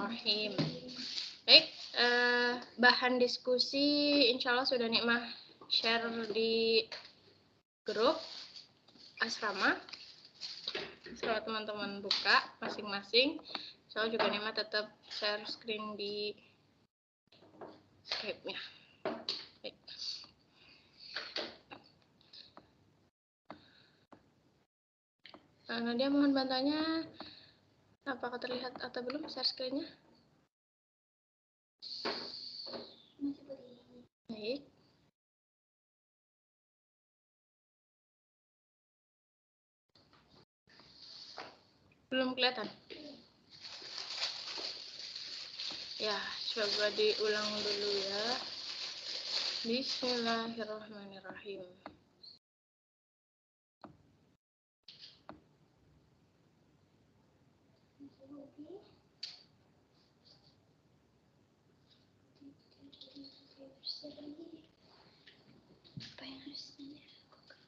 Bismillahirrahmanirrahim. Baik, bahan diskusi insya Allah sudah Nikmah share di grup asrama. Setelah teman-teman buka masing-masing, insya Allah juga Nikmah tetap share screen di Skype-nya. Baik. Nadia mohon bantuannya, apakah terlihat atau belum share screen-nya? Baik. Belum kelihatan? Ya, coba diulang dulu ya. Bismillahirrahmanirrahim. Apa yang harus dilakukan?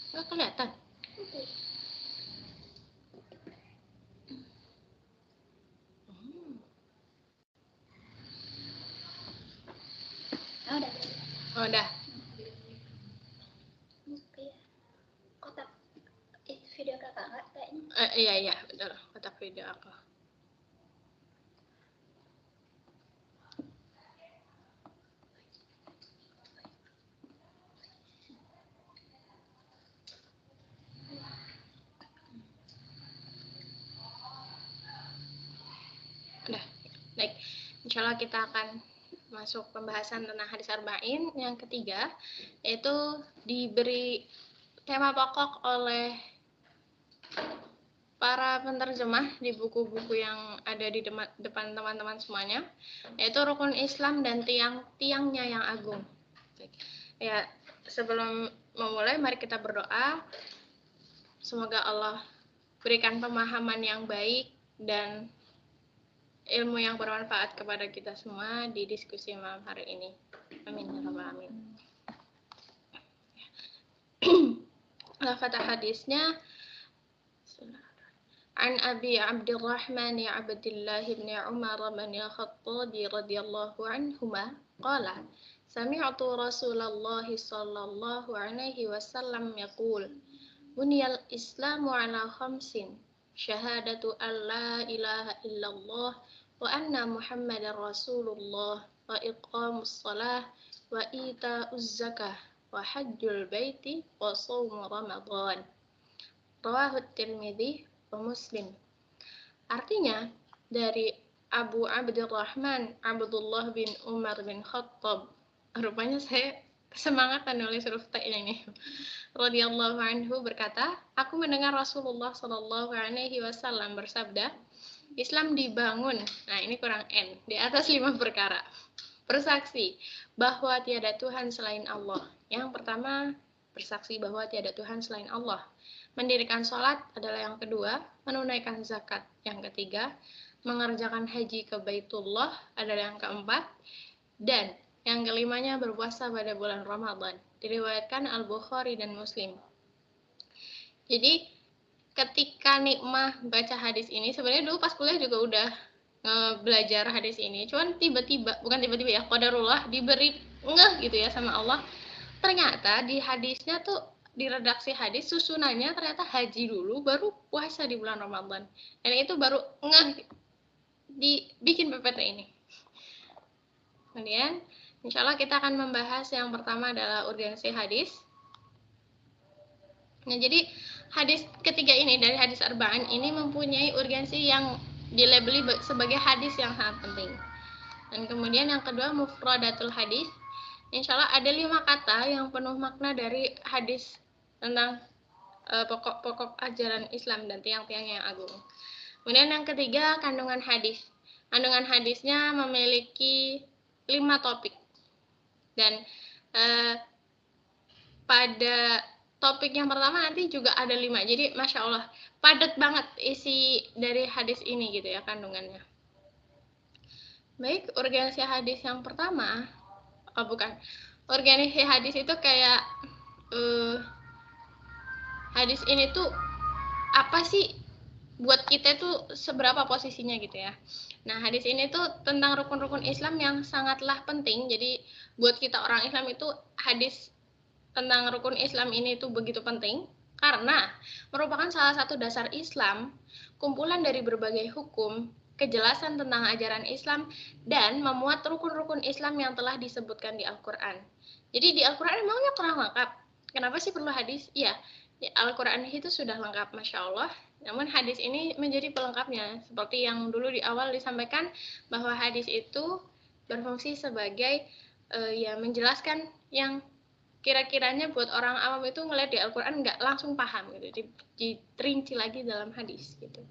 Nggak kelihatan? Oh, udah. Kotak itu video kakak nggak kayaknya? Iya, betul. Kotak video aku. Udah. Baik. Insya Allah kita akan masuk pembahasan tentang hadis arba'in yang ketiga, yaitu diberi tema pokok oleh para penerjemah di buku-buku yang ada di depan teman-teman semuanya, yaitu rukun Islam dan tiang-tiangnya yang agung. Baik. Ya, sebelum memulai mari kita berdoa. Semoga Allah berikan pemahaman yang baik dan ilmu yang bermanfaat kepada kita semua di diskusi malam hari ini. Amin ya rabbal alamin. Lafaz hadisnya An Abi Abdurrahman Abdullah bin Umar bin Al-Khattab radhiyallahu anhuma qala sami'tu Rasulullah sallallahu alaihi wasallam yaqul buniyal islamu ala khamsin syahadatu an la ilaha illallah wa anna muhammadar rasulullah wa iqamus salah wa ita'uz zakah wa hajjul baiti wa shaum ramadan. Rawahu Tirmidzi wa Muslim. Artinya dari Abu Abdurrahman Abdullah bin Umar bin Khattab. Rupanya saya kesemangatan oleh huruf T-nya ini. Radhiyallahu anhu berkata, aku mendengar Rasulullah Shallallahu alaihi wasallam bersabda, Islam dibangun, nah ini kurang N, di atas 5 perkara. Bersaksi bahwa tiada Tuhan selain Allah. Yang pertama, bersaksi bahwa tiada Tuhan selain Allah. Mendirikan sholat adalah yang kedua, menunaikan zakat yang ketiga, mengerjakan haji ke Baitullah adalah yang keempat, dan yang kelimanya berpuasa pada bulan Ramadan. Diriwayatkan Al-Bukhari dan Muslim. Jadi ketika Nikmah baca hadis ini, sebenarnya dulu pas kuliah juga udah belajar hadis ini, cuman bukan tiba-tiba ya, qadarullah diberi ngeh gitu ya sama Allah. Ternyata di hadisnya tuh, di redaksi hadis susunannya ternyata haji dulu baru puasa di bulan Ramadan. Dan itu baru ngeh dibikin PPT ini. Kemudian insya Allah kita akan membahas yang pertama adalah urgensi hadis. Nah, jadi hadis ketiga ini dari hadis arba'in ini mempunyai urgensi yang dilabeli sebagai hadis yang sangat penting. Dan kemudian yang kedua mufradatul hadis. Insya Allah ada 5 kata yang penuh makna dari hadis tentang pokok-pokok ajaran Islam dan tiang-tiang yang agung. Kemudian yang ketiga kandungan hadis. Kandungan hadisnya memiliki 5 topik. Dan pada topik yang pertama nanti juga ada 5. Jadi Masya Allah padat banget isi dari hadis ini gitu ya kandungannya. Baik, urgensi hadis yang pertama, urgensi hadis itu kayak hadis ini tuh apa sih buat kita tuh seberapa posisinya gitu ya. Nah, hadis ini tuh tentang rukun-rukun Islam yang sangatlah penting. Jadi buat kita orang Islam itu hadis tentang rukun Islam ini tuh begitu penting karena merupakan salah satu dasar Islam, kumpulan dari berbagai hukum, kejelasan tentang ajaran Islam, dan memuat rukun-rukun Islam yang telah disebutkan di Al-Quran. Jadi di Al-Quran emangnya kurang lengkap? Kenapa sih perlu hadis? Iya, Al-Quran itu sudah lengkap, Masya Allah. Namun hadis ini menjadi pelengkapnya. Seperti yang dulu di awal disampaikan bahwa hadis itu berfungsi sebagai ya menjelaskan yang kira-kiranya buat orang awam itu ngeliat di Al-Quran nggak langsung paham gitu, diterinci lagi dalam hadis gitu.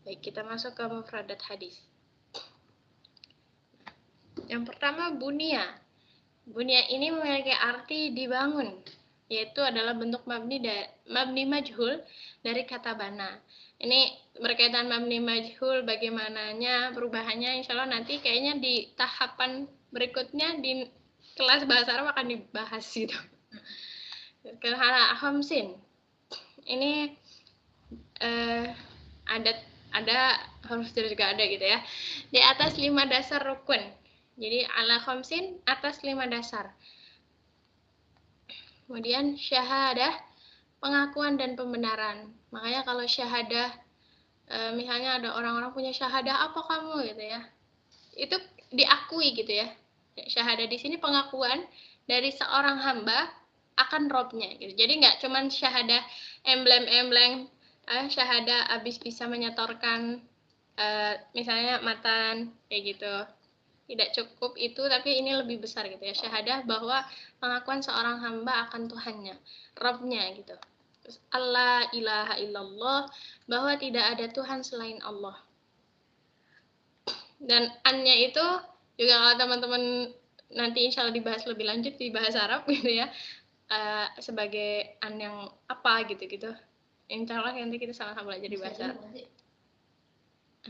Baik, kita masuk ke mufradat hadis. Yang pertama, bunia. Bunia ini memiliki arti dibangun, yaitu adalah bentuk mabni majhul dari kata bana. Ini berkaitan mabni majhul, bagaimananya perubahannya, insya Allah nanti kayaknya di tahapan berikutnya di kelas bahasa Arab akan dibahas gitu. Kehala khamsin. Ini ada harus juga ada gitu ya. Di atas 5 dasar rukun. Jadi ala khamsin atas 5 dasar. Kemudian syahadah, pengakuan dan pembenaran. Makanya kalau syahadah, misalnya ada orang-orang punya syahadah apa kamu gitu ya, itu diakui gitu ya. Syahadah di sini pengakuan dari seorang hamba akan Robnya gitu. Jadi nggak cuman syahadah emblem-emblem, syahadah abis bisa menyetorkan misalnya matan kayak gitu. Tidak cukup itu, tapi ini lebih besar gitu ya, syahadah bahwa pengakuan seorang hamba akan Tuhannya, Rabbnya gitu. Terus Allah ilaha illallah, bahwa tidak ada Tuhan selain Allah. Dan an-nya itu juga kalau teman-teman nanti insya Allah dibahas lebih lanjut di bahasa Arab gitu ya, sebagai an yang apa gitu-gitu. Insya Allah nanti kita sama-sama belajar di bahasa Arab.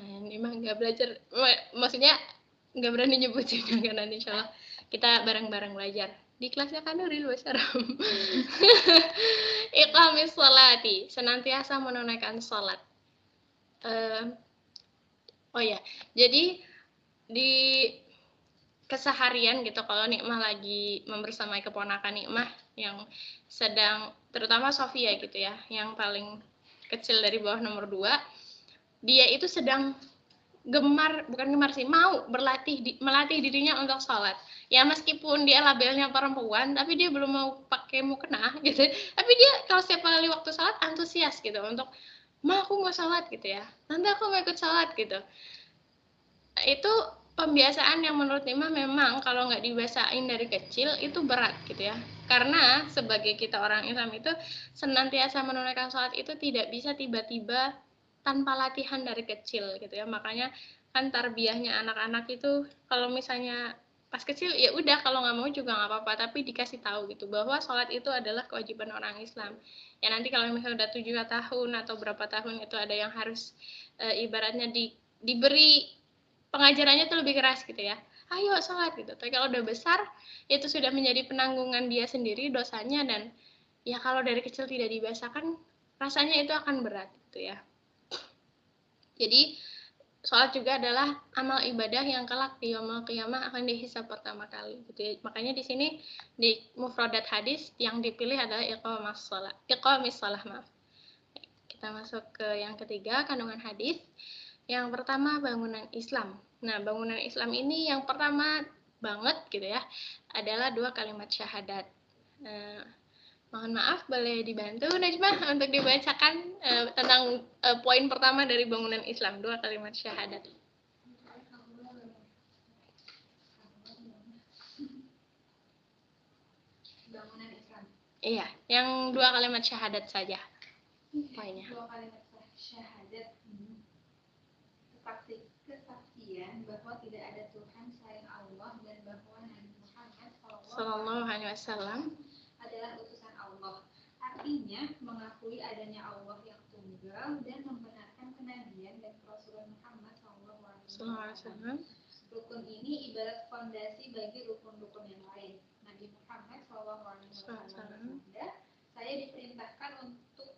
Ini mah nggak belajar, maksudnya nggak berani nyebutin kan, nanti insya Allah kita bareng-bareng belajar di kelasnya kan Nuril bahasa Arab. Iqamis sholati, senantiasa menunaikan sholat. Oh ya, jadi di keseharian gitu, kalau Nikmah lagi membersamai keponakan Nikmah yang sedang, terutama Sofia gitu ya, yang paling kecil dari bawah nomor 2, dia itu sedang bukan gemar sih, mau melatih dirinya untuk sholat. Ya meskipun dia labelnya perempuan, tapi dia belum mau pakai mukena gitu. Tapi dia kalau setiap kali waktu sholat antusias gitu untuk, "Ma, aku mau sholat," gitu ya. "Nanti aku mau ikut sholat," gitu. Itu pembiasaan yang menurut Nimah memang kalau nggak dibiasain dari kecil itu berat gitu ya. Karena sebagai kita orang Islam itu senantiasa menunaikan sholat itu tidak bisa tiba-tiba tanpa latihan dari kecil gitu ya. Makanya kan tarbiyahnya anak-anak itu kalau misalnya pas kecil ya udah, kalau nggak mau juga nggak apa-apa, tapi dikasih tahu gitu bahwa sholat itu adalah kewajiban orang Islam. Ya nanti kalau misalnya udah 7 tahun atau berapa tahun itu ada yang harus ibaratnya diberi pengajarannya tuh lebih keras gitu ya. Ayo sholat gitu. Tapi kalau udah besar itu sudah menjadi penanggungan dia sendiri dosanya, dan ya kalau dari kecil tidak dibiasakan rasanya itu akan berat gitu ya. Jadi sholat juga adalah amal ibadah yang kelak di yaumul qiyamah akan dihisab pertama kali gitu ya. Makanya di sini di mufradat hadis yang dipilih adalah iqamis shalah, maaf. Kita masuk ke yang ketiga, kandungan hadis. Yang pertama, bangunan Islam. Nah, bangunan Islam ini yang pertama banget gitu ya adalah 2 kalimat syahadat. Mohon maaf, boleh dibantu Najmah untuk dibacakan tentang poin pertama dari bangunan Islam, 2 kalimat syahadat. Bangunan Islam. Iya, yang 2 kalimat syahadat saja poinnya. 2 kalimat syahadat. Kesaksian bahwa tidak ada Tuhan selain Allah dan bahwa Nabi Muhammad Sallallahu Alaihi Wasallam adalah utusan Allah. Artinya mengakui adanya Allah yang tunggal dan membenarkan kenabian dan kerasulan Muhammad Sallallahu Alaihi Wasallam. Rukun ini ibarat fondasi bagi rukun-rukun yang lain. Nabi Muhammad Sallallahu Alaihi Wasallam bersabda, "Saya diperintahkan untuk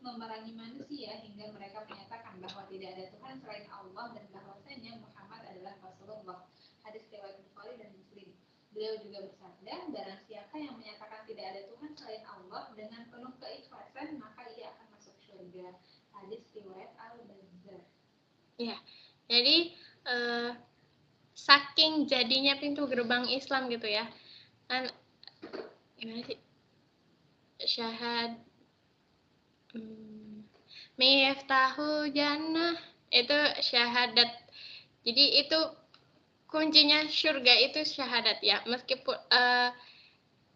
rohani manusia hingga mereka menyatakan bahwa tidak ada Tuhan selain Allah dan bahwasanya Muhammad adalah Rasulullah. Hadis riwayat Bukhari dan Muslim. Beliau juga bersabda, barang siapa yang menyatakan tidak ada Tuhan selain Allah dengan penuh keikhlasan, maka ia akan masuk surga. Hadis riwayat Al-Bazzar. Ya, jadi saking jadinya pintu gerbang Islam gitu ya, kan gimana sih? Syahad Miftahu Jannah itu syahadat. Jadi itu kuncinya surga itu syahadat ya. Meskipun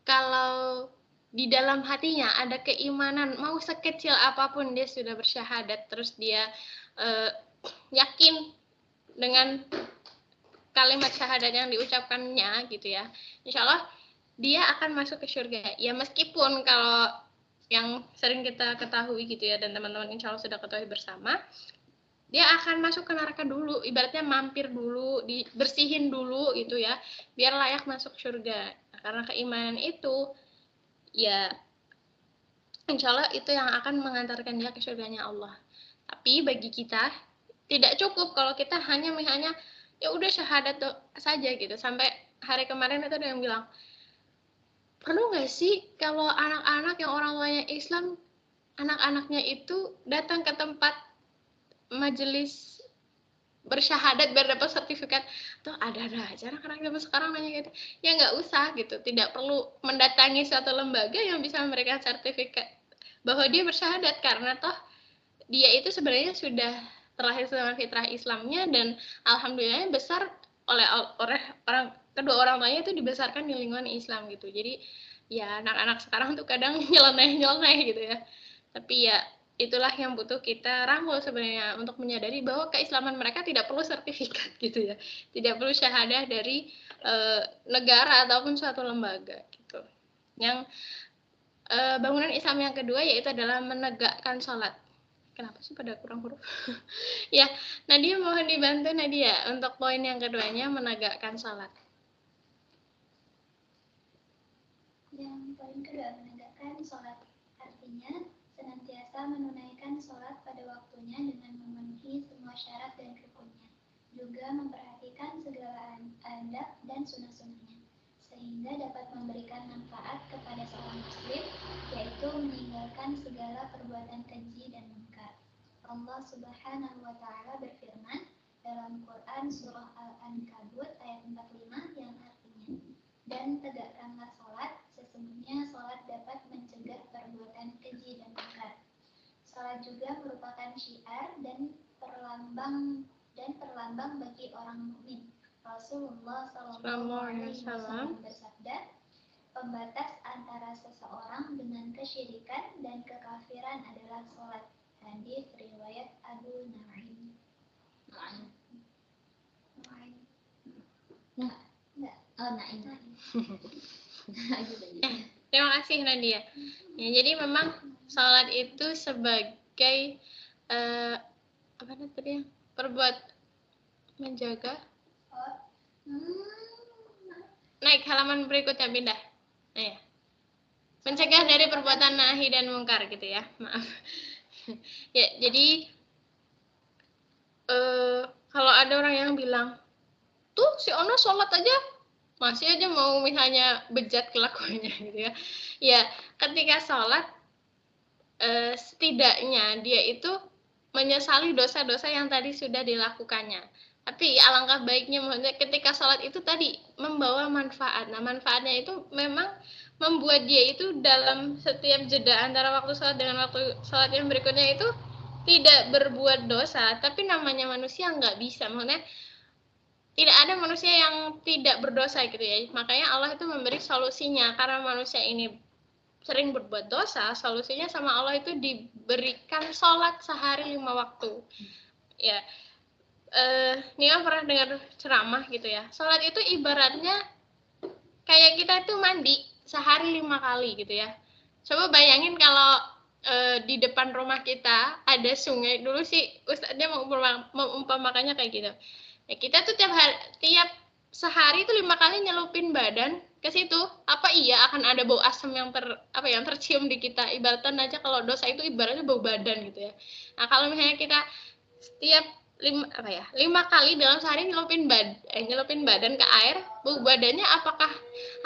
kalau di dalam hatinya ada keimanan, mau sekecil apapun dia sudah bersyahadat, terus dia yakin dengan kalimat syahadat yang diucapkannya gitu ya, insya Allah dia akan masuk ke surga. Ya meskipun kalau yang sering kita ketahui gitu ya, dan teman-teman insya Allah sudah ketahui bersama, dia akan masuk ke neraka dulu, ibaratnya mampir dulu, dibersihin dulu gitu ya, biar layak masuk surga. Nah, karena keimanan itu ya insya Allah itu yang akan mengantarkan dia ke surganya Allah. Tapi bagi kita tidak cukup kalau kita hanya misalnya ya udah syahadat saja gitu. Sampai hari kemarin itu ada yang bilang, perlu nggak sih kalau anak-anak yang orang tuanya Islam, anak-anaknya itu datang ke tempat majelis bersyahadat biar dapat sertifikat? Tuh ada aja anak-anak zaman sekarang nanya gitu. Ya nggak usah gitu, tidak perlu mendatangi suatu lembaga yang bisa memberikan sertifikat bahwa dia bersyahadat, karena toh dia itu sebenarnya sudah terlahir dengan fitrah Islamnya, dan alhamdulillah besar oleh orang kedua orang tuanya itu dibesarkan di lingkungan Islam gitu. Jadi ya anak-anak sekarang tuh kadang nyeleneh gitu ya. Tapi ya itulah yang butuh kita rangkul sebenarnya untuk menyadari bahwa keislaman mereka tidak perlu sertifikat gitu ya. Tidak perlu syahadah dari negara ataupun suatu lembaga gitu. Yang bangunan Islam yang kedua yaitu adalah menegakkan sholat. Kenapa sih pada kurang huruf? Ya, Nadia mohon dibantu Nadia untuk poin yang keduanya, menegakkan sholat. Yang poin kedua, menegakkan sholat. Artinya, senantiasa menunaikan sholat pada waktunya dengan memenuhi semua syarat dan rukunnya. Juga memperhatikan segala adab dan sunnah-sunnahnya, sehingga dapat memberikan manfaat kepada seorang muslim, yaitu meninggalkan segala perbuatan keji dan munkar. Allah Subhanahu wa Ta'ala berfirman dalam Quran Surah Al-Ankabut ayat 45 yang artinya, dan tegakkanlah sholat, sesungguhnya sholat dapat mencegah perbuatan keji dan munkar. Sholat juga merupakan syiar dan perlambang bagi orang mukmin. Rasulullah SAW bersabda, pembatas antara seseorang dengan kesyirikan dan kekafiran adalah sholat. Hadis riwayat Abu Nu'aim. Naim. Terima kasih Nadia. Ya, jadi memang sholat itu sebagai apa tadi? Perbuat menjaga. Naik halaman berikutnya, pindah. Nah, ya. Mencegah dari perbuatan nahi dan mungkar gitu ya. Maaf. Ya, jadi kalau ada orang yang bilang, tuh si Ono sholat aja masih aja mau misalnya bejat kelakuannya gitu ya. Ya, ketika sholat setidaknya dia itu menyesali dosa-dosa yang tadi sudah dilakukannya. Tapi alangkah baiknya ketika sholat itu tadi membawa manfaat. Nah, manfaatnya itu memang membuat dia itu dalam setiap jeda antara waktu sholat dengan waktu sholat yang berikutnya itu tidak berbuat dosa. Tapi namanya manusia nggak bisa, maksudnya tidak ada manusia yang tidak berdosa gitu ya. Makanya Allah itu memberi solusinya, karena manusia ini sering berbuat dosa, solusinya sama Allah itu diberikan sholat sehari 5 waktu. Ya, Nia pernah dengar ceramah gitu ya. Sholat itu ibaratnya kayak kita itu mandi sehari 5 kali gitu ya. Coba bayangin kalau di depan rumah kita ada sungai. Dulu sih Ustaznya mengumpamakannya kayak gitu. Ya, kita tuh tiap sehari itu 5 kali nyelupin badan ke situ, apa iya akan ada bau asam yang tercium di kita? Ibaratkan aja kalau dosa itu ibaratnya bau badan gitu ya. Nah, kalau misalnya kita setiap 5 kali dalam sehari nyelupin badan ke air, bau badannya apakah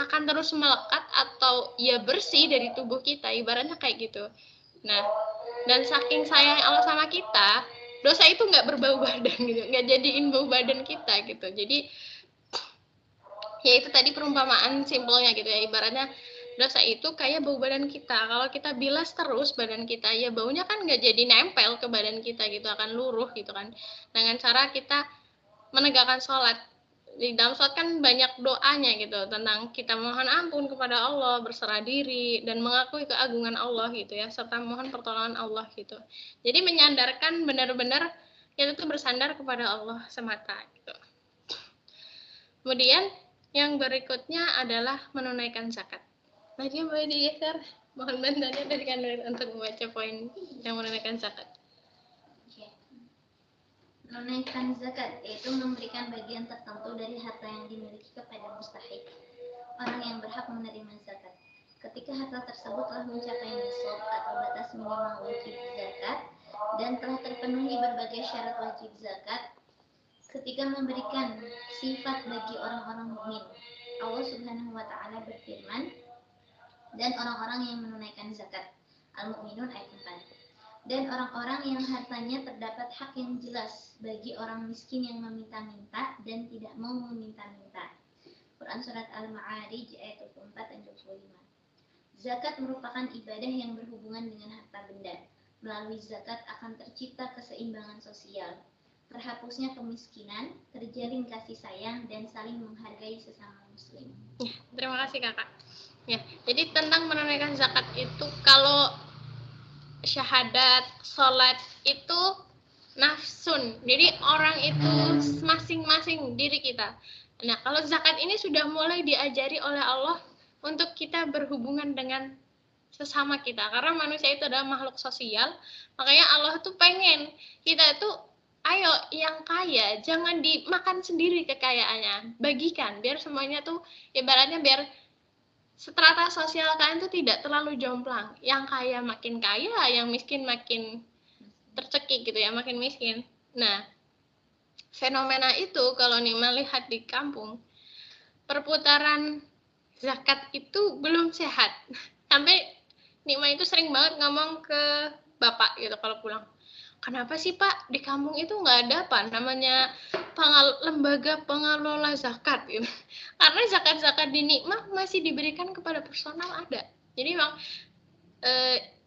akan terus melekat atau ya bersih dari tubuh kita, ibaratnya kayak gitu. Nah, dan saking sayang Allah sama kita, dosa itu nggak berbau badan gitu, nggak jadiin bau badan kita gitu. Jadi ya itu tadi perumpamaan simpelnya gitu ya, ibaratnya dosa itu kayak bau badan kita. Kalau kita bilas terus badan kita, ya baunya kan nggak jadi nempel ke badan kita gitu, akan luruh gitu kan. Dengan cara kita menegakkan sholat. Di dalam sholat kan banyak doanya gitu, tentang kita mohon ampun kepada Allah, berserah diri, dan mengakui keagungan Allah gitu ya, serta mohon pertolongan Allah gitu. Jadi menyandarkan benar-benar kita tuh bersandar kepada Allah semata gitu. Kemudian yang berikutnya adalah menunaikan zakat. Nadia boleh digeser? Mohon bantuannya dari Kanwil untuk membaca poin yang menunaikan zakat. Menunaikan zakat yaitu memberikan bagian tertentu dari harta yang dimiliki kepada mustahik, orang yang berhak menerima zakat. Ketika harta tersebut telah mencapai nisab atau batas minimal wajib zakat dan telah terpenuhi berbagai syarat wajib zakat, ketika memberikan sifat bagi orang-orang mukmin, Allah Subhanahu wa taala berfirman, dan orang-orang yang menunaikan zakat. Al-Mu'minun ayat 4. Dan orang-orang yang hartanya terdapat hak yang jelas bagi orang miskin yang meminta-minta dan tidak mau meminta-minta. Quran surat Al-Ma'arij ayat 24 dan 25. Zakat merupakan ibadah yang berhubungan dengan harta benda. Melalui zakat akan tercipta keseimbangan sosial, terhapusnya kemiskinan, terjalin kasih sayang, dan saling menghargai sesama muslim. Ya, terima kasih kakak. Ya, jadi tentang menunaikan zakat itu, kalau syahadat, sholat itu nafsun. Jadi orang itu masing-masing diri kita. Nah, kalau zakat ini sudah mulai diajari oleh Allah untuk kita berhubungan dengan sesama kita. Karena manusia itu adalah makhluk sosial, makanya Allah tuh pengen kita tuh, ayo yang kaya jangan dimakan sendiri kekayaannya, bagikan biar semuanya tuh ibaratnya biar strata sosial kalian tuh tidak terlalu jomplang. Yang kaya makin kaya, yang miskin makin tercekik gitu ya, makin miskin. Nah, fenomena itu kalau nih melihat di kampung, perputaran zakat itu belum sehat. Sampai Nima itu sering banget ngomong ke bapak gitu kalau pulang. Kenapa sih Pak, di kampung itu nggak ada apa namanya lembaga pengelola zakat gitu. Karena zakat-zakat di Nikmah masih diberikan kepada personal ada. Jadi memang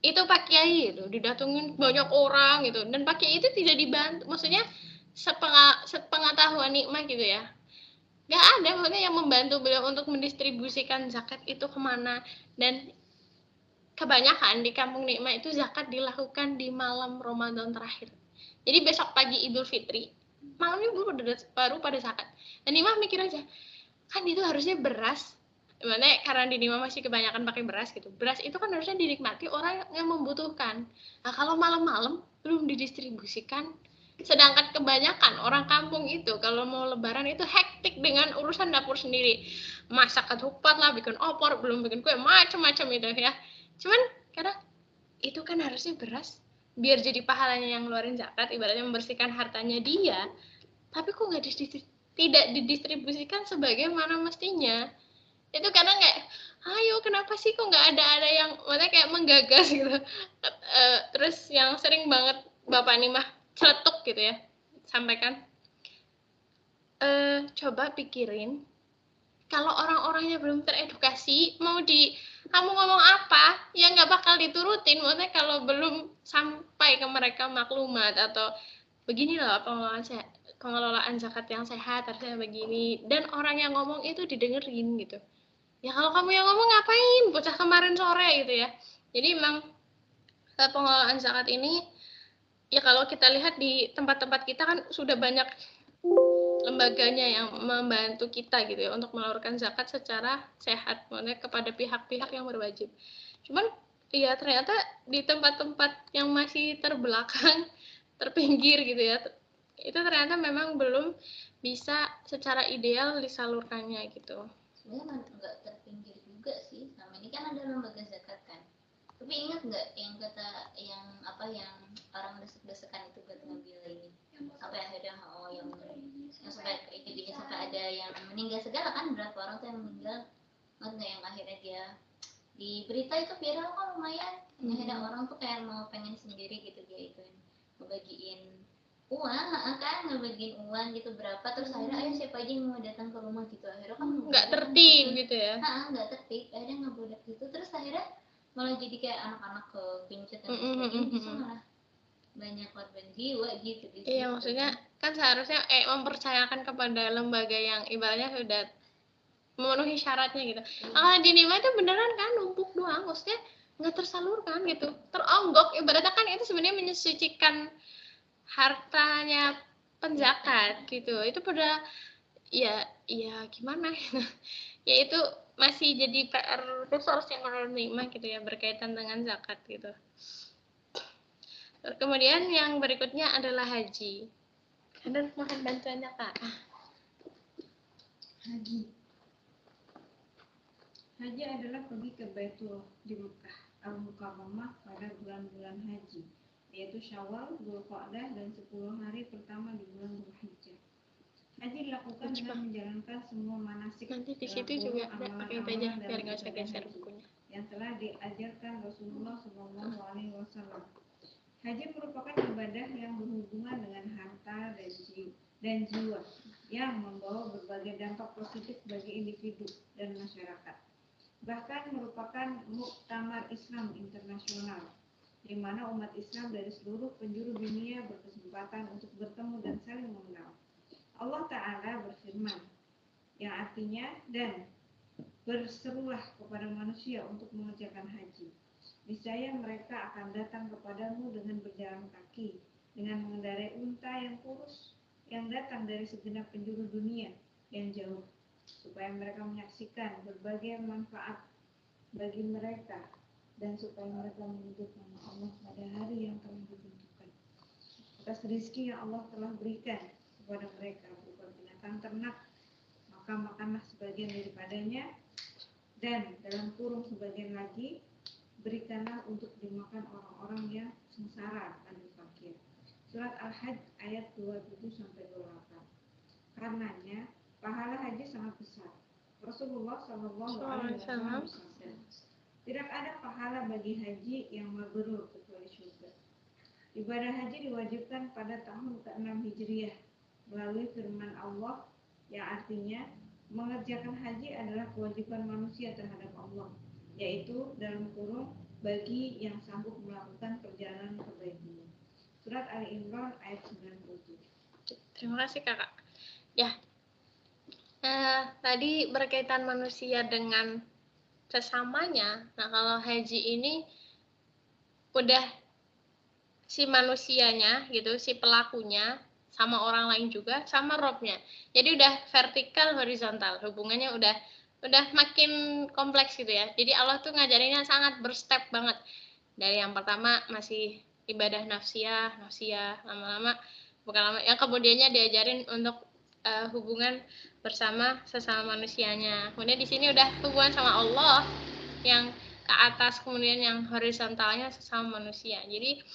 itu Pak Kiai gitu, didatengin banyak orang gitu, dan Pak Kiai itu tidak dibantu, maksudnya sepengetahuan Nikmah gitu ya. Nggak ada maksudnya yang membantu beliau untuk mendistribusikan zakat itu kemana. Dan kebanyakan di kampung Nikmah itu zakat dilakukan di malam Ramadan terakhir. Jadi besok pagi Idul Fitri, malamnya baru pada zakat. Dan Nikmah mikir aja, kan itu harusnya beras. Gimana karena di Nikmah masih kebanyakan pakai beras gitu. Beras itu kan harusnya dinikmati orang yang membutuhkan. Nah, kalau malam-malam belum didistribusikan, sedangkan kebanyakan orang kampung itu kalau mau lebaran itu hektik dengan urusan dapur sendiri. Masak ketupat lah, bikin opor, belum bikin kue, macam-macam itu ya. Cuman karena itu kan harusnya beras biar jadi pahalanya yang ngeluarin zakat, ibaratnya membersihkan hartanya dia, tapi kok tidak didistribusikan sebagaimana mestinya. Itu karena kayak, ayo kenapa sih kok nggak ada yang maksudnya kayak menggagas gitu. Terus yang sering banget Bapak Nimah celetuk gitu ya sampaikan, coba pikirin kalau orang-orangnya belum teredukasi, mau kamu ngomong apa, ya nggak bakal diturutin. Maksudnya kalau belum sampai ke mereka maklumat atau begini loh pengelolaan zakat yang sehat harusnya begini, dan orang yang ngomong itu didengerin gitu. Ya kalau kamu yang ngomong ngapain, bocah kemarin sore gitu ya. Jadi memang pengelolaan zakat ini, ya kalau kita lihat di tempat-tempat kita kan sudah banyak lembaganya yang membantu kita gitu ya untuk mengeluarkan zakat secara sehat, maksudnya kepada pihak-pihak yang berwajib. Cuman ya ternyata di tempat-tempat yang masih terbelakang, terpinggir gitu ya, itu ternyata memang belum bisa secara ideal disalurkannya gitu. Sebenarnya nggak terpinggir juga sih, sama ini kan ada lembaga zakat kan. Tapi ingat nggak yang kata yang orang desek-desekan itu buat ngambil ini, sampai akhirnya yang sampai intinya sampai ada yang meninggal segala kan, berapa orang tuh yang meninggal, nggak yang akhirnya dia di berita itu viral kan lumayan. Akhirnya orang tuh kayak mau pengen sendiri gitu, dia itu ngebagiin uang kan, ngebagiin uang gitu berapa, terus akhirnya ayo siapa aja yang mau datang ke rumah gitu, akhirnya kan nggak tertib gitu ya. Nggak tertib, akhirnya ngebudak gitu, terus akhirnya malah jadi kayak anak-anak kegencet dan sebagainya, bisa malah banyak korban jiwa gitu di situ. Iya, maksudnya kan seharusnya mempercayakan kepada lembaga yang ibaratnya sudah memenuhi syaratnya gitu. Kalau di Nima itu beneran kan numpuk doang, maksudnya nggak tersalurkan gitu, teronggok, ibaratnya kan itu sebenarnya mensucikan hartanya penzakat gitu. Itu pada ya gimana ya itu masih jadi PR resource yang orang terima gitu ya, berkaitan dengan zakat gitu. Kemudian yang berikutnya adalah haji. Ada mohon bantuannya Kak. Haji adalah pergi ke Baitul di Mekah Al-Mukarramah pada bulan-bulan haji, yaitu Syawal, Dzulqa'dah, dan 10 hari pertama di bulan Dzulhijjah. Haji dilakukan dengan menjalankan semua manasik. Nanti di situ juga ada pakai aja biar nggak usah geser bukunya. Yang telah diajarkan Rasulullah SAW. Haji merupakan ibadah yang berhubungan dengan harta dan jiwa yang membawa berbagai dampak positif bagi individu dan masyarakat. Bahkan merupakan muktamar Islam internasional, di mana umat Islam dari seluruh penjuru dunia berkesempatan untuk bertemu dan saling mengenal. Allah Ta'ala berfirman, yang artinya, dan berserulah kepada manusia untuk mengerjakan haji. Niscaya mereka akan datang kepadamu dengan berjalan kaki, dengan mengendarai unta yang kurus, yang datang dari segenap penjuru dunia yang jauh, supaya mereka menyaksikan berbagai manfaat bagi mereka, dan supaya mereka menyebut nama Allah pada hari yang telah ditentukan, atas rezeki yang Allah telah berikan kepada mereka berupa binatang ternak, maka makanlah sebagian daripadanya, dan dalam kurung sebagian lagi berikanlah untuk dimakan orang-orang yang sengsara dan fakir. Surat Al-Hajj ayat 27-28. Karenanya pahala haji sangat besar. Rasulullah SAW bersabda, tidak ada pahala bagi haji yang mabrur kecuali surga. Ibadah haji diwajibkan pada tahun ke-6 Hijriah melalui firman Allah yang artinya mengerjakan haji adalah kewajiban manusia terhadap Allah, yaitu dalam kurung bagi yang sanggup melakukan perjalanan ke Baitullah. Surat Ali Imran ayat 97. Terima kasih Kakak. Ya, tadi berkaitan manusia dengan sesamanya. Nah, kalau haji ini udah si manusianya gitu, si pelakunya sama orang lain juga, sama Robnya. Jadi udah vertikal horizontal, hubungannya udah makin kompleks gitu ya. Jadi Allah tuh ngajarinnya sangat berstep banget. Dari yang pertama masih ibadah nafsiyah, lama-lama bukan lama, yang kemudiannya diajarin untuk hubungan bersama sesama manusianya. Kemudian di sini udah hubungan sama Allah yang ke atas, kemudian yang horizontalnya sesama manusia. Jadi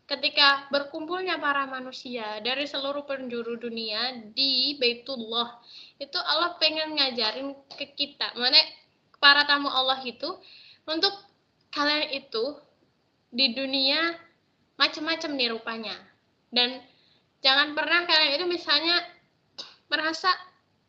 ketika berkumpulnya para manusia dari seluruh penjuru dunia di Baitullah, itu Allah pengen ngajarin ke kita, mana para tamu Allah itu, untuk kalian itu di dunia macam-macam nih rupanya, dan jangan pernah kalian itu misalnya merasa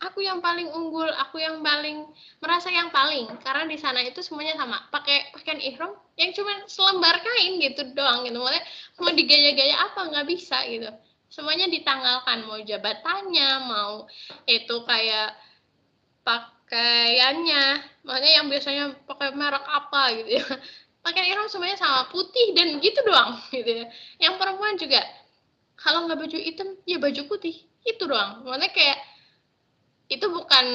aku yang paling unggul, aku yang paling merasa yang paling, karena di sana itu semuanya sama, pakai pakaian ihram yang cuma selembar kain gitu doang gitu, maksudnya mau digaya-gaya apa nggak bisa gitu, semuanya ditanggalkan, mau jabatannya, mau itu kayak pakaiannya, maksudnya yang biasanya pakai merek apa gitu ya, pakaian ihram semuanya sama, putih dan gitu doang gitu ya. Yang perempuan juga kalau nggak baju hitam ya baju putih, itu doang, maksudnya kayak itu bukan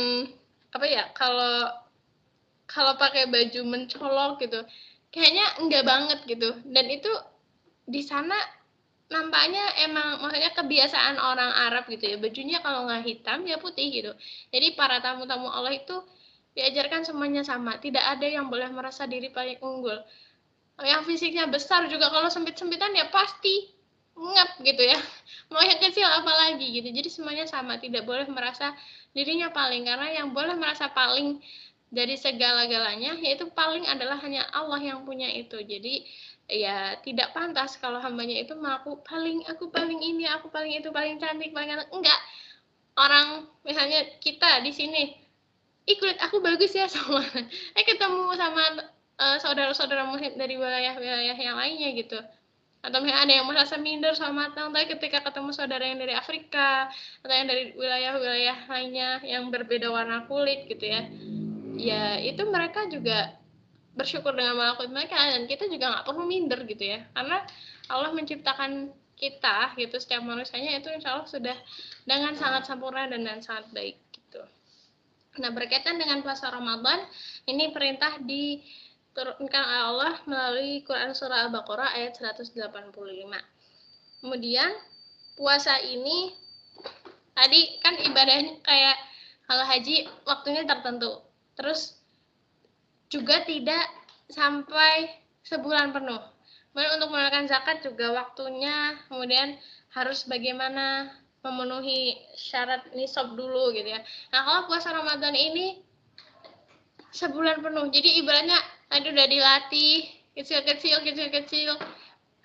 apa ya, kalau pakai baju mencolok gitu kayaknya enggak banget gitu. Dan itu di sana nampaknya emang maksudnya kebiasaan orang Arab gitu ya, bajunya kalau nggak hitam ya putih gitu. Jadi para tamu-tamu Allah itu diajarkan semuanya sama, tidak ada yang boleh merasa diri paling unggul. Yang fisiknya besar juga kalau sempit-sempitan ya pasti ngap gitu ya, mau yang kecil apalagi gitu. Jadi semuanya sama, tidak boleh merasa dirinya paling, karena yang boleh merasa paling dari segala-galanya yaitu paling adalah hanya Allah yang punya itu. Jadi ya tidak pantas kalau hambanya itu mengaku aku paling ini, aku paling itu, paling cantik, paling enggak. Orang misalnya kita di sini, kulit aku bagus ya, sama ketemu sama saudara-saudara muslim dari wilayah-wilayah yang lainnya gitu, atau misalnya ada yang merasa minder sama matang, tapi ketika ketemu saudara yang dari Afrika atau yang dari wilayah-wilayah lainnya yang berbeda warna kulit gitu ya, ya itu mereka juga bersyukur dengan malaikut mereka, dan kita juga nggak perlu minder gitu ya, karena Allah menciptakan kita gitu, setiap manusianya itu insya Allah sudah dengan sangat sempurna dan sangat baik gitu. Nah, berkaitan dengan puasa Ramadan, ini perintah diturunkan oleh Allah melalui Quran surah Al-Baqarah ayat 185. Kemudian puasa ini tadi kan ibadahnya kayak kalau haji waktunya tertentu, terus juga tidak sampai sebulan penuh. Kemudian untuk menunaikan zakat juga waktunya, kemudian harus bagaimana memenuhi syarat nisab dulu gitu ya. Nah, kalau puasa Ramadan ini sebulan penuh, jadi ibaratnya tadi udah dilatih kecil-kecil,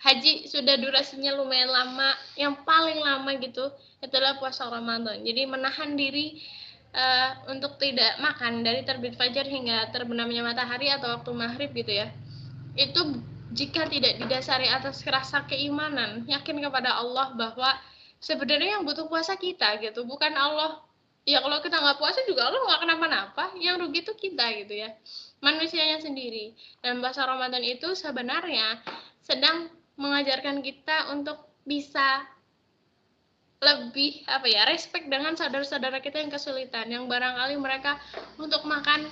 haji sudah durasinya lumayan lama, yang paling lama gitu itulah puasa Ramadan. Jadi menahan diri untuk tidak makan dari terbit fajar hingga terbenamnya matahari atau waktu maghrib gitu ya. Itu jika tidak didasari atas rasa keimanan, yakin kepada Allah bahwa sebenarnya yang butuh puasa kita gitu, bukan Allah. Ya kalau kita nggak puasa juga Allah nggak kenapa-napa, yang rugi itu kita gitu ya, manusianya sendiri. Dan puasa Ramadan itu sebenarnya sedang mengajarkan kita untuk bisa lebih respect dengan saudara-saudara kita yang kesulitan, yang barangkali mereka untuk makan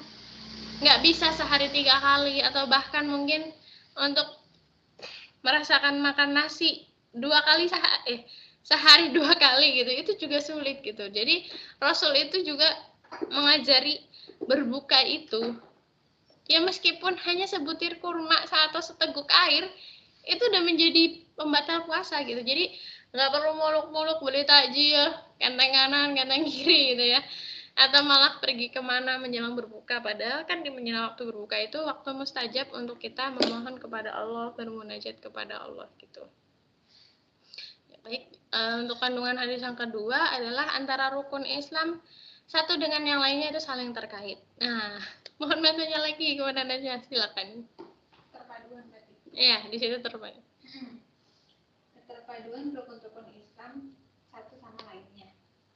nggak bisa sehari 3 kali, atau bahkan mungkin untuk merasakan makan nasi 2 kali sehari 2 kali gitu, itu juga sulit gitu. Jadi Rasul itu juga mengajari berbuka itu ya meskipun hanya sebutir kurma atau seteguk air, itu udah menjadi pembatal puasa gitu. Jadi nggak perlu muluk-muluk beli takjil, kenteng kanan, kenteng kiri gitu ya, atau malah pergi kemana menjelang berbuka, padahal kan di menjelang waktu berbuka itu waktu mustajab untuk kita memohon kepada Allah, bermunajat kepada Allah gitu. Ya, baik, untuk kandungan hadis yang kedua adalah antara rukun Islam satu dengan yang lainnya itu saling terkait. Nah, mohon bantunya lagi komandannya, silakan. Perpaduan berarti. Iya, di situ terpadu. Keterpaduan rukun-rukun Islam satu sama lainnya.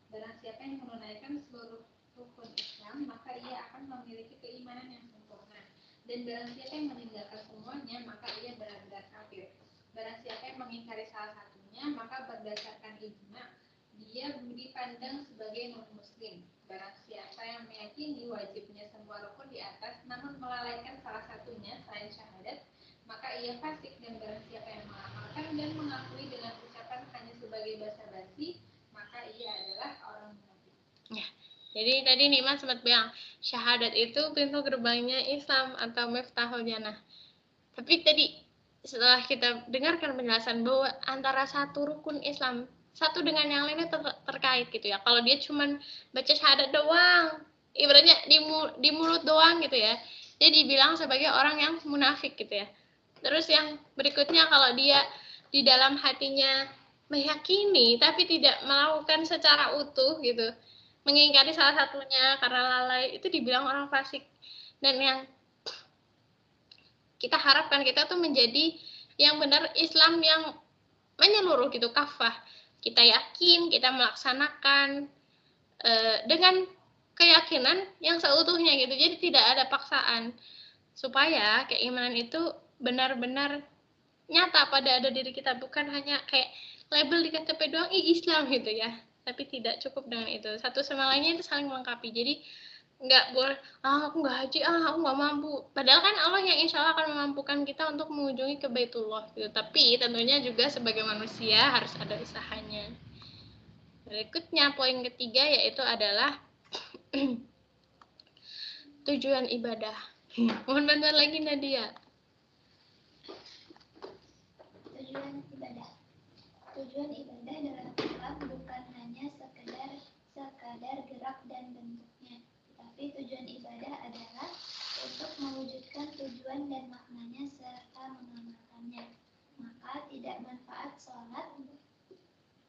Barang siapa yang menunaikan seluruh rukun Islam, maka ia akan memiliki keimanan yang sempurna. Dan barang siapa yang meninggalkan semuanya, maka ia benar-benar kafir. Barang siapa yang mengingkari salah satunya, maka berdasarkan ijma, dia dipandang sebagai non-muslim. Barang siapa yang meyakini wajibnya semua rukun di atas, namun melalaikan salah satunya selain syahadat, maka ia fasik. Dan barang siapa yang mengamalkan dan mengakui dengan ucapan hanya sebagai basa-basi, maka ia adalah orang munafik. Ya, jadi tadi Nikmat sempat bilang syahadat itu pintu gerbangnya Islam atau miftahul jannah. Tapi tadi setelah kita dengarkan penjelasan bahwa antara satu rukun Islam satu dengan yang lainnya terkait gitu ya. Kalau dia cuman baca syahadat doang, ibaratnya di mulut doang gitu ya, dia dibilang sebagai orang yang munafik gitu ya. Terus yang berikutnya, kalau dia di dalam hatinya meyakini tapi tidak melakukan secara utuh gitu, mengingkari salah satunya karena lalai, itu dibilang orang fasik. Dan yang kita harapkan kita tuh menjadi yang benar Islam yang menyeluruh gitu, kafah. Kita yakin, kita melaksanakan dengan keyakinan yang seutuhnya gitu. Jadi tidak ada paksaan, supaya keimanan itu benar-benar nyata pada ada diri kita, bukan hanya kayak label di KTP doang Islam gitu ya, tapi tidak cukup dengan itu. Satu sama lainnya itu saling melengkapi. Jadi nggak boleh, aku nggak haji, aku nggak mampu. Padahal kan Allah yang insya Allah akan memampukan kita untuk mengunjungi ke Baitullah gitu. Tapi tentunya juga sebagai manusia harus ada usahanya. Berikutnya poin ketiga yaitu adalah tujuan ibadah. Mohon bantuan lagi Nadia. Tujuan ibadah. Tujuan ibadah dalam Islam bukan hanya sekadar gerak dan bentuknya, tetapi tujuan ibadah adalah untuk mewujudkan tujuan dan maknanya serta mengamalkannya. Maka tidak manfaat sholat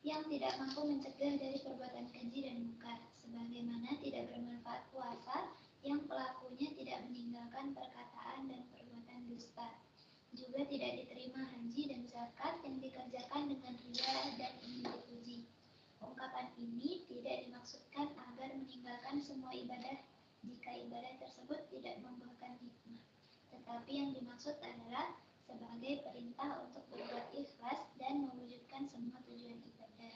yang tidak mampu mencegah dari perbuatan keji dan mungkar, sebagaimana tidak bermanfaat puasa yang pelakunya tidak meninggalkan perkataan dan perbuatan dusta. Juga tidak diterima haji dan zakat yang dikerjakan dengan riya dan ingin dipuji. Ungkapan ini tidak dimaksudkan agar meninggalkan semua ibadah jika ibadah tersebut tidak membuahkan hikmah, tetapi yang dimaksud adalah sebagai perintah untuk berbuat ikhlas dan mewujudkan semua tujuan ibadah.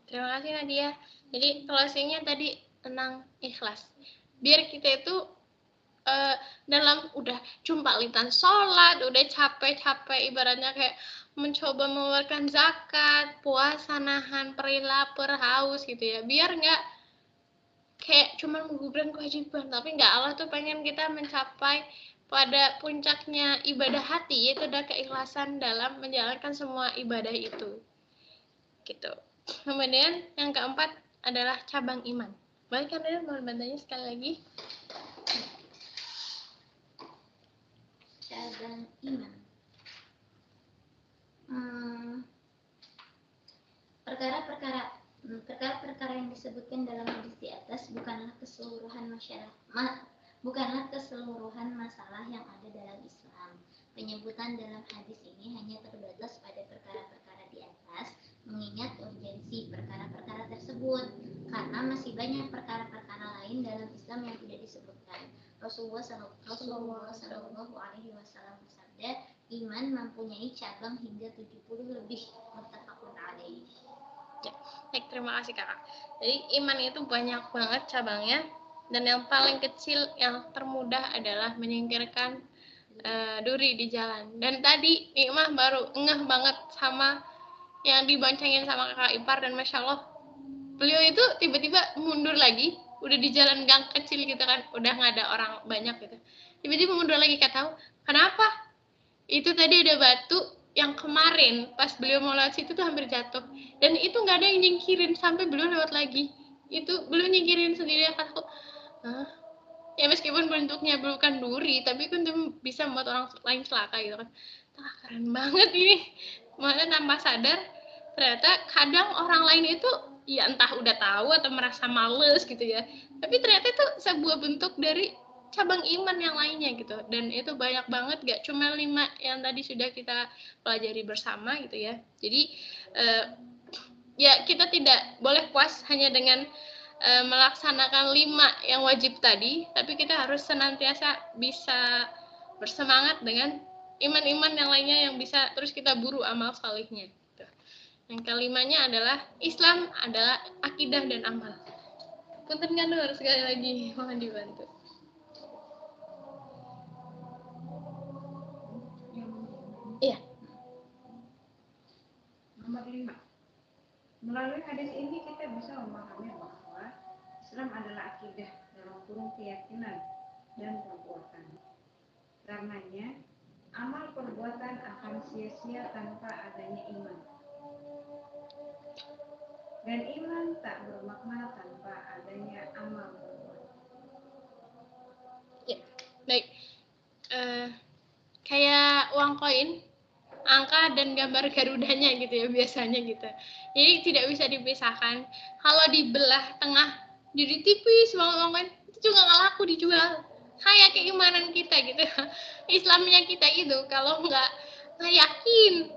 Terima kasih Nadia. Jadi closingnya tadi tentang ikhlas. Biar kita itu dalam udah jumpalitan sholat, udah capek-capek ibaratnya kayak mencoba mengeluarkan zakat, puasa, nahan perih lapar, haus gitu ya. Biar nggak kayak cuma menggugurkan kewajiban, tapi nggak, Allah tuh pengen kita mencapai pada puncaknya ibadah hati, yaitu ada keikhlasan dalam menjalankan semua ibadah itu. Gitu. Kemudian yang keempat adalah cabang iman. Baik kalian mau bantunya sekali lagi. Cabang iman. Perkara-perkara yang disebutkan dalam hadis di atas bukanlah keseluruhan masalah yang ada dalam Islam. Penyebutan dalam hadis ini hanya terbatas pada perkara-perkara di atas, mengingat urgensi perkara-perkara tersebut, karena masih banyak perkara-perkara lain dalam Islam yang tidak disebutkan. Rasulullah Shallallahu Alaihi Wasallam bersabda, iman mempunyai cabang hingga 70 lebih. Muttafaqun alaih. Ya, baik, terima kasih kakak. Jadi iman itu banyak banget cabangnya, dan yang paling kecil yang termudah adalah menyingkirkan duri di jalan. Dan tadi Nikmah baru ngeh banget sama yang diboncengin sama kakak ipar, dan masya Allah beliau itu tiba-tiba mundur lagi, udah di jalan gang kecil gitu kan, udah nggak ada orang banyak gitu, tiba-tiba mundur lagi, kata tahu kenapa? Itu tadi ada batu yang kemarin pas beliau mau lewat situ tuh hampir jatuh, dan itu nggak ada yang nyingkirin sampai beliau lewat lagi. Itu beliau nyingkirin sendiri. Kataku, ya meskipun bentuknya bukan duri, tapi kan bisa membuat orang lain celaka gitu kan. Keren banget ini. Malah tanpa sadar ternyata kadang orang lain itu ya entah udah tahu atau merasa males gitu ya, tapi ternyata itu sebuah bentuk dari cabang iman yang lainnya gitu. Dan itu banyak banget, gak cuma 5 yang tadi sudah kita pelajari bersama gitu ya. Jadi ya kita tidak boleh puas hanya dengan melaksanakan 5 yang wajib tadi, tapi kita harus senantiasa bisa bersemangat dengan iman-iman yang lainnya yang bisa terus kita buru amal salihnya. Yang kelimanya adalah Islam adalah akidah dan amal. Punten Nur, sekali lagi mohon dibantu. Iya. Nomor 5. Melalui hadis ini kita bisa memahami bahwa Islam adalah akidah dalam kurung keyakinan dan perbuatan. Karenanya, amal perbuatan akan sia-sia tanpa adanya iman. Dan iman tak bermakna tanpa adanya amal perbuatan. Ya, baik. Kayak uang koin, angka dan gambar garudanya gitu ya biasanya gitu. Jadi tidak bisa dipisahkan. Kalau dibelah tengah jadi tipis uang koin, itu juga nggak laku dijual. Kayak keimanan kita gitu. Islamnya kita itu kalau nggak yakin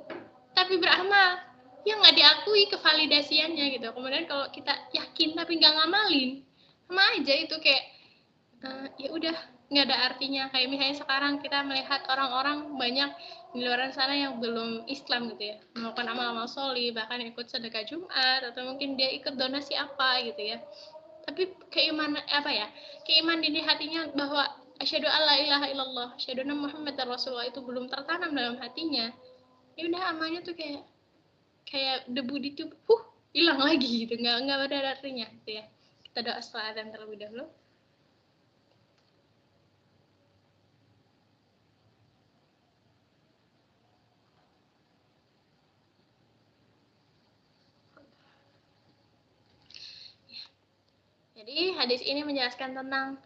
tapi beramal, ya nggak diakui kevalidasiannya gitu. Kemudian kalau kita yakin tapi nggak ngamalin, sama aja itu kayak ya udah nggak ada artinya. Kayak misalnya sekarang kita melihat orang-orang banyak di luar sana yang belum Islam gitu ya, melakukan amal-amal sholih, bahkan ikut sedekah Jumat, atau mungkin dia ikut donasi apa gitu ya. tapi keimanan keimanan di hatinya bahwa asyhadu alla ilaha illallah, asyhadu anna muhammadar rasulullah itu belum tertanam dalam hatinya, ya udah amalnya tuh kayak debu di tubuh, hilang lagi gitu, nggak ada artinya gitu ya. Kita doa setelah azan terlebih dahulu. Jadi hadis ini menjelaskan tentang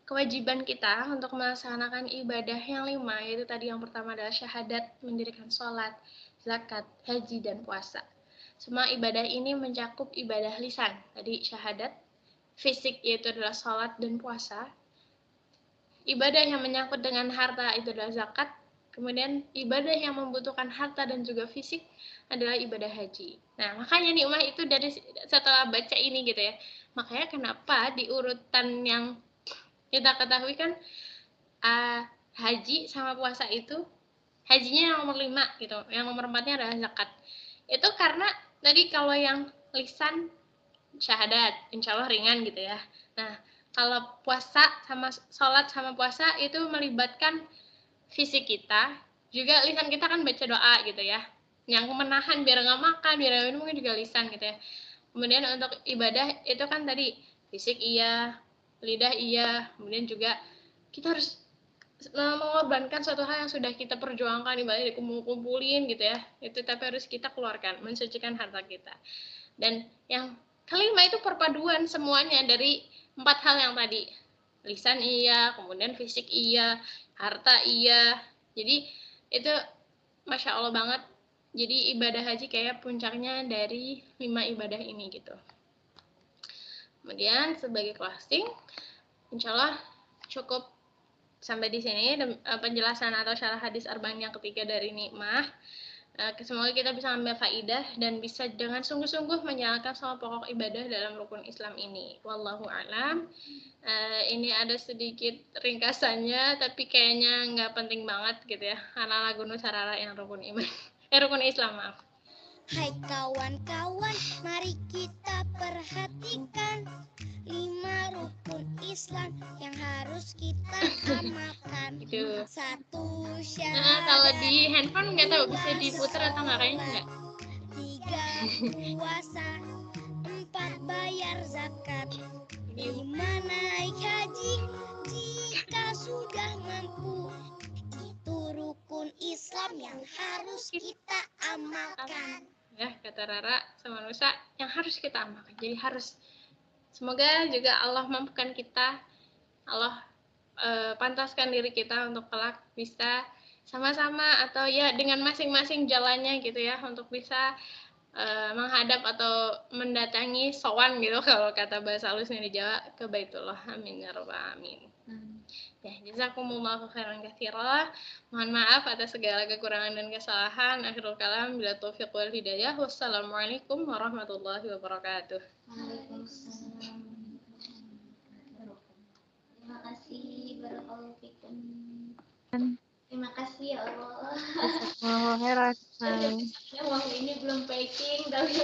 kewajiban kita untuk melaksanakan ibadah yang 5, yaitu tadi yang pertama adalah syahadat, mendirikan sholat, zakat, haji, dan puasa. Semua ibadah ini mencakup ibadah lisan, tadi syahadat, fisik yaitu adalah sholat dan puasa, ibadah yang menyangkut dengan harta itu adalah zakat, kemudian ibadah yang membutuhkan harta dan juga fisik adalah ibadah haji. Nah, makanya nih Umah itu dari setelah baca ini gitu ya, makanya kenapa di urutan yang kita ketahui kan haji sama puasa itu, hajinya yang nomor 5 gitu, yang nomor 4-nya adalah zakat. Itu karena tadi kalau yang lisan syahadat, insya Allah ringan gitu ya. Nah, kalau puasa sama sholat sama puasa itu melibatkan fisik kita, juga lisan kita kan baca doa gitu ya. Yang menahan biar nggak makan, biar nggak minum juga lisan gitu ya. Kemudian untuk ibadah itu kan tadi fisik iya, lidah iya, kemudian juga kita harus mengorbankan suatu hal yang sudah kita perjuangkan, ibadah dikumpulin gitu ya, itu tapi harus kita keluarkan, mensucikan harta kita. Dan yang kelima itu perpaduan semuanya dari 4 hal yang tadi, lisan iya, kemudian fisik iya, harta iya. Jadi itu Masya Allah banget. Jadi ibadah haji kayak puncaknya dari 5 ibadah ini gitu. Kemudian sebagai closing, insya Allah cukup sampai di sini penjelasan atau syarah hadis arba'in yang ketiga dari Nikmah. Semoga kita bisa ambil faidah dan bisa dengan sungguh-sungguh menjalankan semua pokok ibadah dalam rukun Islam ini. Wallahu a'lam. Ini ada sedikit ringkasannya, tapi kayaknya nggak penting banget gitu ya, karena lagu Nusarara yang rukun iman, rukun Islam, maaf. Hai kawan-kawan, mari kita perhatikan 5 rukun Islam yang harus kita amalkan. Gitu. 1 syahadat. Kalau di handphone nggak tahu bisa diputar atau nggak, kayaknya nggak. 3 puasa, 4 bayar zakat, 5 naik haji jika sudah mampu. Itu rukun Islam yang harus kita amalkan. Ya, kata Rara sama Nusa, yang harus kita amalkan. Jadi harus, semoga juga Allah mampukan kita, Allah pantaskan diri kita untuk kelak bisa sama-sama atau ya dengan masing-masing jalannya gitu ya, untuk bisa menghadap atau mendatangi sowan gitu kalau kata bahasa halusnya di Jawa, ke Baitullah. Amin ya rabbal alamin. Ya, jazakumullahu khairan katsira. Mohon maaf atas segala kekurangan dan kesalahan. Akhirul kalam, bila taufiq wal hidayah. Wassalamualaikum warahmatullahi wabarakatuh. Waalaikumsalam. Terima kasih, barakallahu fikum. Terima kasih ya Allah. Jazakumullahu khairan. Memang ini belum packing tapi